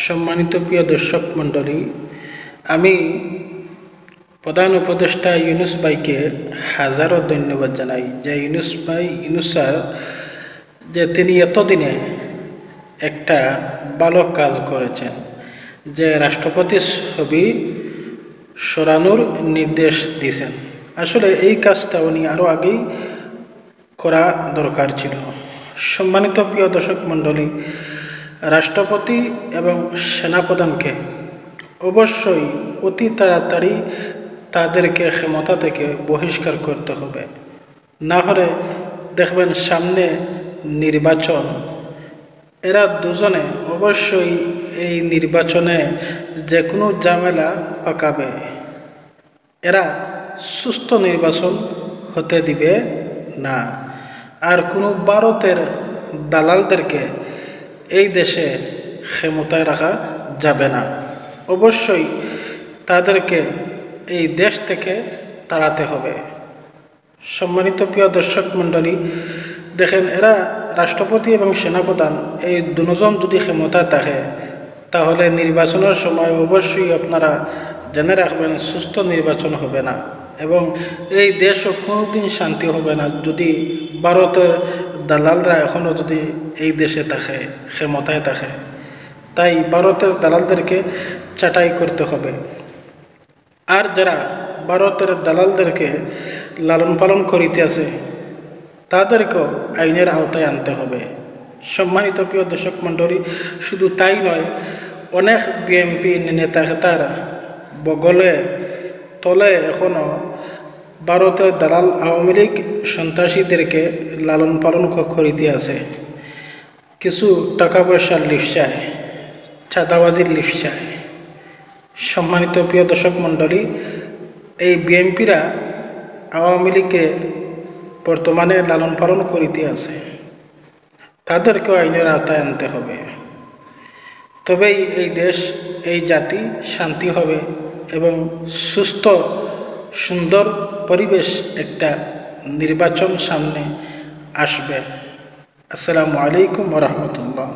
সম্মানিত প্রিয় দর্শক মণ্ডলী, আমি প্রধান উপদেষ্টা ইউনুস ভাইকে হাজারো ধন্যবাদ জানাই যে ইউনুস স্যার যে তিনি এতদিনে একটা ভালো কাজ করেছেন, যে রাষ্ট্রপতি ছবি সরানোর নির্দেশ দিয়েছেন। আসলে এই কাজটা উনি আরও আগেই করা দরকার ছিল। সম্মানিত প্রিয় দর্শক মণ্ডলী, রাষ্ট্রপতি এবং সেনাপ্রধানকে অবশ্যই অতি তাড়াতাড়ি তাদেরকে ক্ষমতা থেকে বহিষ্কার করতে হবে। না হলে দেখবেন সামনে নির্বাচন, এরা দুজনে অবশ্যই এই নির্বাচনে যে কোনো ঝামেলা পাকাবে। এরা সুস্থ নির্বাচন হতে দিবে না। আর কোনো ভারতের দালালদেরকে এই দেশে ক্ষমতায় রাখা যাবে না। অবশ্যই তাদেরকে এই দেশ থেকে তাড়াতে হবে। সম্মানিত প্রিয় দর্শক মণ্ডলী, দেখেন এরা রাষ্ট্রপতি এবং সেনাপ্রধান এই দুজন যদি ক্ষমতায় থাকে তাহলে নির্বাচনের সময় অবশ্যই আপনারা জেনে রাখবেন সুস্থ নির্বাচন হবে না এবং এই দেশও কোনোদিন শান্তি হবে না যদি ভারতের দালালরা এখনও যদি এই দেশে থাকে, ক্ষমতায় থাকে। তাই ভারতের দালালদেরকে চাটাই করতে হবে। আর যারা ভারতের দালালদেরকে লালন পালন করিতে আছে তাদেরকেও আইনের আওতায় আনতে হবে। সম্মানিত প্রিয় দর্শক মণ্ডলী, শুধু তাই নয়, অনেক বিএনপি নেতা বগলে তলে এখনও ভারতের দালাল আওয়ামী লীগ সন্ত্রাসীদেরকে লালন পালন করিতে আছে। কিছু টাকা পয়সার লিপসায়, চাঁদাবাজির লিপসায়। সম্মানিত প্রিয় দর্শক মণ্ডলী, এই বিএনপিরা আওয়ামী লীগকে বর্তমানে লালন পালন করিতে আছে, তাদেরকেও আইনের আওতায় আনতে হবে। তবেই এই দেশ, এই জাতি শান্তি হবে এবং সুস্থ সুন্দর পরিবেশ একটা নির্বাচন সামনে আসবে। আসসালামু আলাইকুম ওয়া রাহমাতুল্লাহ।